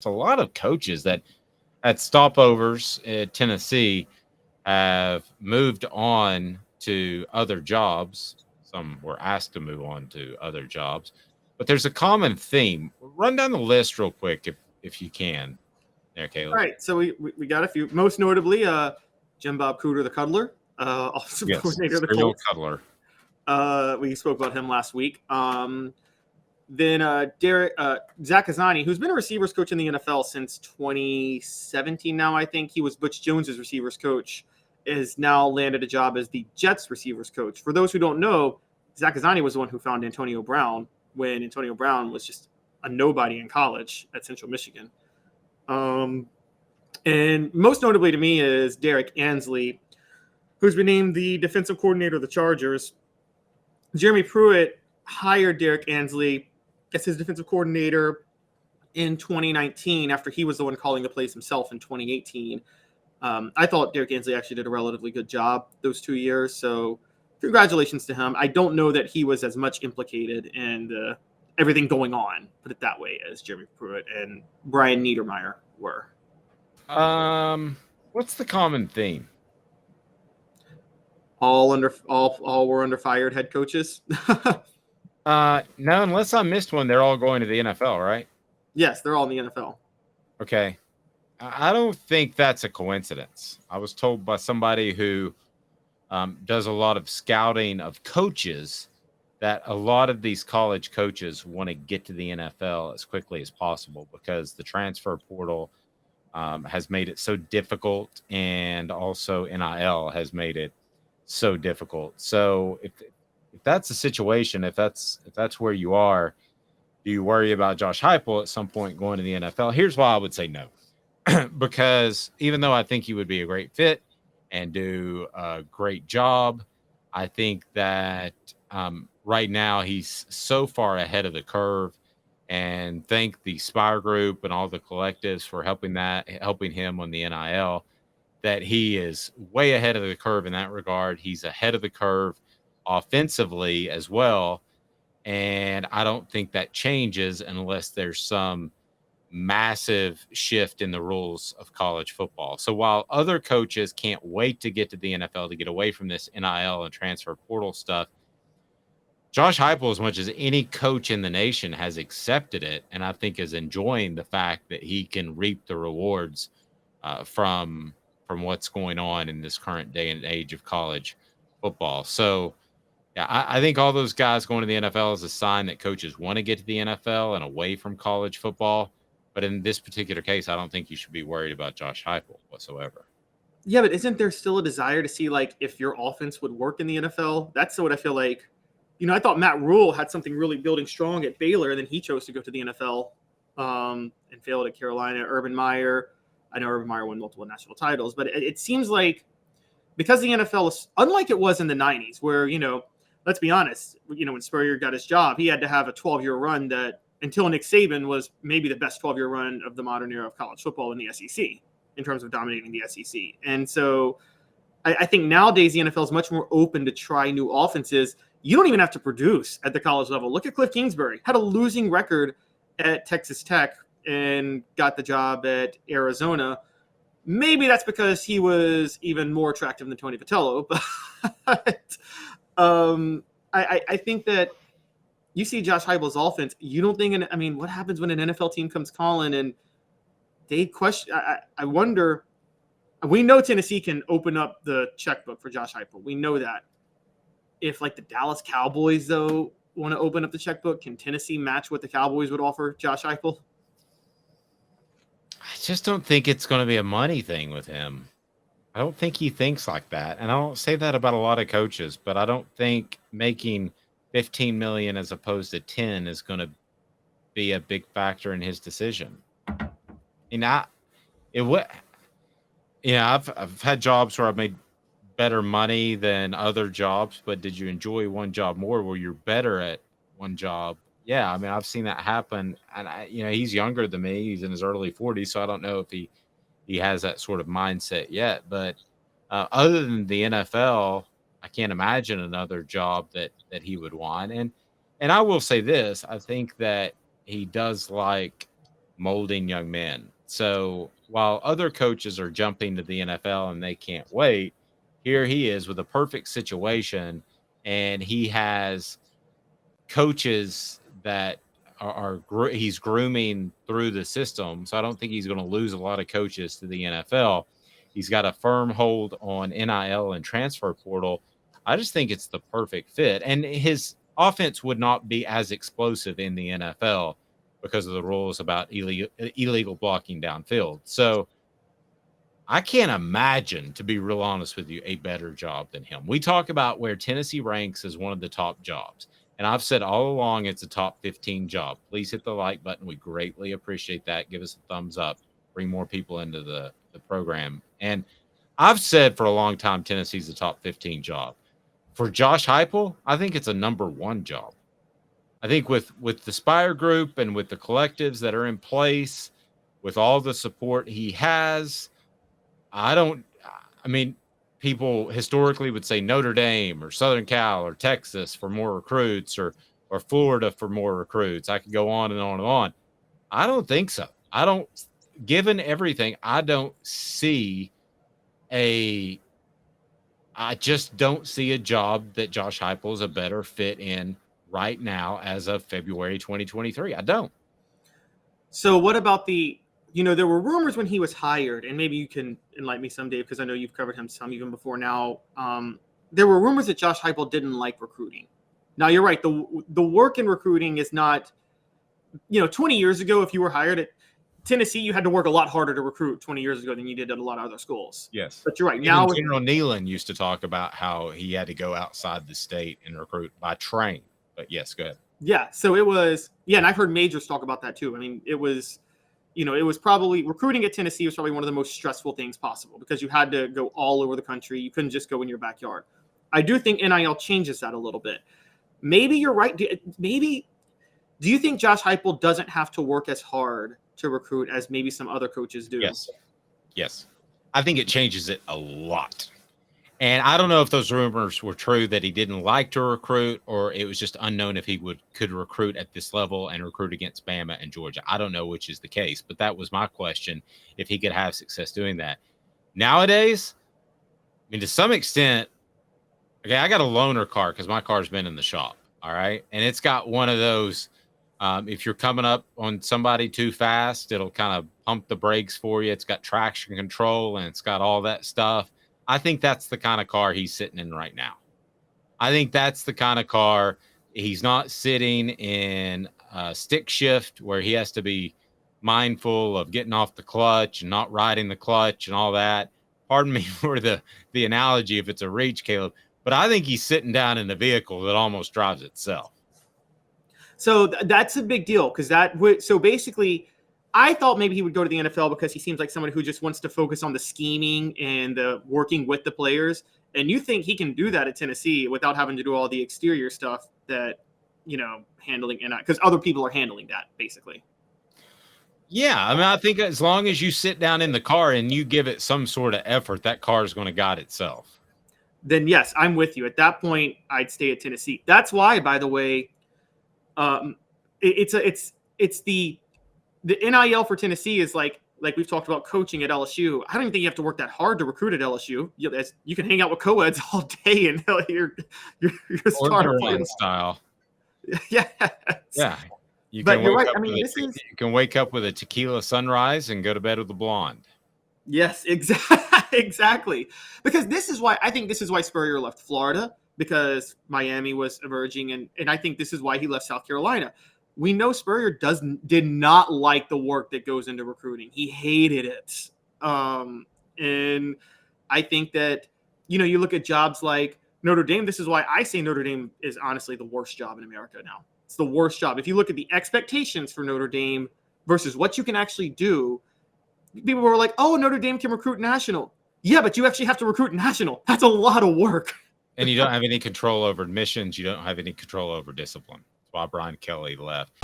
a lot of coaches that at stopovers at Tennessee have moved on to other jobs. Some were asked to move on to other jobs, but there's a common theme. Run down the list real quick if you can. There, All Caleb. right, so we got a few. Most notably, Jim Bob Cooter, the Cuddler, offensive Yes, coordinator of the serial Colts. cuddler. We spoke about him last week. Then Zach Kazani, who's been a receivers coach in the NFL since 2017 now, I think. He was Butch Jones's receivers coach, is now landed a job as the Jets receivers coach. For those who don't know, Zach Kazani was the one who found Antonio Brown when Antonio Brown was just a nobody in college at Central Michigan. And most notably to me is Derek Ansley, who's been named the defensive coordinator of the Chargers. Jeremy Pruitt hired Derek Ansley as his defensive coordinator in 2019 after he was the one calling the plays himself in 2018. I thought Derek Ansley actually did a relatively good job those 2 years, so congratulations to him. I don't know that he was as much implicated in everything going on, put it that way, as Jeremy Pruitt and Brian Niedermeyer were. What's the common theme? All were under fired head coaches. No, unless I missed one, they're all going to the NFL, right? Yes, they're all in the NFL. Okay. I don't think that's a coincidence. I was told by somebody who does a lot of scouting of coaches that a lot of these college coaches want to get to the NFL as quickly as possible because the transfer portal has made it so difficult, and also NIL has made it so difficult. So if that's the situation, if that's where you are, do you worry about Josh Heupel at some point going to the NFL? Here's why I would say no. Because even though I think he would be a great fit and do a great job, I think that right now he's so far ahead of the curve, and thank the Spire Group and all the collectives for helping him on the NIL, that he is way ahead of the curve in that regard. He's ahead of the curve offensively as well. And I don't think that changes unless there's some massive shift in the rules of college football. So while other coaches can't wait to get to the NFL to get away from this NIL and transfer portal stuff, Josh Heupel, as much as any coach in the nation, has accepted it, and I think is enjoying the fact that he can reap the rewards from what's going on in this current day and age of college football. So yeah, I think all those guys going to the NFL is a sign that coaches want to get to the NFL and away from college football. But in this particular case, I don't think you should be worried about Josh Heupel whatsoever. Yeah, but isn't there still a desire to see like if your offense would work in the NFL? That's what I feel like. I thought Matt Rule had something really building strong at Baylor, and then he chose to go to the NFL and failed at Carolina. Urban Meyer, I know Urban Meyer won multiple national titles, but it seems like because the NFL is unlike it was in the 90s, where, let's be honest, when Spurrier got his job, he had to have a 12-year run that until Nick Saban was maybe the best 12-year run of the modern era of college football in the SEC in terms of dominating the SEC. And so I think nowadays the NFL is much more open to try new offenses. You don't even have to produce at the college level. Look at Cliff Kingsbury, had a losing record at Texas Tech and got the job at Arizona. Maybe that's because he was even more attractive than Tony Vitello, but I think that you see Josh Heupel's offense. You don't think, what happens when an NFL team comes calling and they question? I wonder. We know Tennessee can open up the checkbook for Josh Heupel. We know that. If like the Dallas Cowboys though want to open up the checkbook, can Tennessee match what the Cowboys would offer Josh Heupel? I just don't think it's going to be a money thing with him. I don't think he thinks like that. And I don't say that about a lot of coaches, but I don't think making 15 million as opposed to 10 is going to be a big factor in his decision. I've had jobs where I've made better money than other jobs, but did you enjoy one job more where you're better at one job? Yeah, I've seen that happen. And he's younger than me. He's in his early 40s, so I don't know if he has that sort of mindset yet. But other than the NFL, I can't imagine another job that he would want. And I will say this: I think that he does like molding young men. So while other coaches are jumping to the NFL and they can't wait, here he is with a perfect situation, and he has coaches that he's grooming through the system. So I don't think he's going to lose a lot of coaches to the NFL. He's got a firm hold on NIL and transfer portal. I just think it's the perfect fit. And his offense would not be as explosive in the NFL because of the rules about illegal blocking downfield. So I can't imagine, to be real honest with you, a better job than him. We talk about where Tennessee ranks as one of the top jobs. And I've said all along it's a top 15 job. Please hit the like button. We greatly appreciate that. Give us a thumbs up. Bring more people into the program. And I've said for a long time Tennessee's a top 15 job. For Josh Heupel, I think it's a number 1 job. I think with the Spire Group and with the collectives that are in place, with all the support he has, people historically would say Notre Dame or Southern Cal or Texas for more recruits or Florida for more recruits. I could go on and on and on. I don't think so. Given everything, I just don't see a job that Josh Heupel is a better fit in right now as of February 2023. I don't. So what about there were rumors when he was hired, and maybe you can enlighten me some, Dave, because I know you've covered him some even before now. There were rumors that Josh Heupel didn't like recruiting. Now, you're right. The work in recruiting is not, 20 years ago, if you were hired at Tennessee, you had to work a lot harder to recruit 20 years ago than you did at a lot of other schools. Yes. But you're right. Even Now, General Nealon used to talk about how he had to go outside the state and recruit by train. But yes, go ahead. Yeah. So it was, and I've heard majors talk about that too. I mean, it was probably recruiting at Tennessee was probably one of the most stressful things possible because you had to go all over the country. You couldn't just go in your backyard. I do think NIL changes that a little bit. Maybe you're right. Do you think Josh Heupel doesn't have to work as hard to recruit as maybe some other coaches do? Yes. I think it changes it a lot. And I don't know if those rumors were true that he didn't like to recruit, or it was just unknown if he could recruit at this level and recruit against Bama and Georgia. I don't know which is the case, but that was my question, if he could have success doing that. Nowadays, to some extent, okay, I got a loaner car because my car's been in the shop, all right? And it's got one of those, if you're coming up on somebody too fast, it'll kind of pump the brakes for you. It's got traction control and it's got all that stuff. I think that's the kind of car he's sitting in right now. I think that's the kind of car he's not sitting in a stick shift where he has to be mindful of getting off the clutch and not riding the clutch and all that. Pardon me for the analogy if it's a reach, Caleb, but I think he's sitting down in a vehicle that almost drives itself. So that's a big deal because so basically I thought maybe he would go to the NFL because he seems like someone who just wants to focus on the scheming and the working with the players. And you think he can do that at Tennessee without having to do all the exterior stuff that, handling, because other people are handling that basically. Yeah. I think as long as you sit down in the car and you give it some sort of effort, that car is going to guide itself. Then yes, I'm with you. At that point, I'd stay at Tennessee. That's why, by the way, it's the NIL for Tennessee is like we've talked about coaching at LSU. I don't even think you have to work that hard to recruit at LSU. You can hang out with co-eds all day and you're a star player style. Yeah. You but can you're right. you can wake up with a tequila sunrise and go to bed with a blonde. Yes, exactly. Because this is why Spurrier left Florida, because Miami was emerging, and I think this is why he left South Carolina. We know Spurrier did not like the work that goes into recruiting. He hated it. And I think that, you look at jobs like Notre Dame. This is why I say Notre Dame is honestly the worst job in America now. It's the worst job. If you look at the expectations for Notre Dame versus what you can actually do, people were like, oh, Notre Dame can recruit national. Yeah, but you actually have to recruit national. That's a lot of work. And you don't have any control over admissions. You don't have any control over discipline. That's why Brian Kelly left.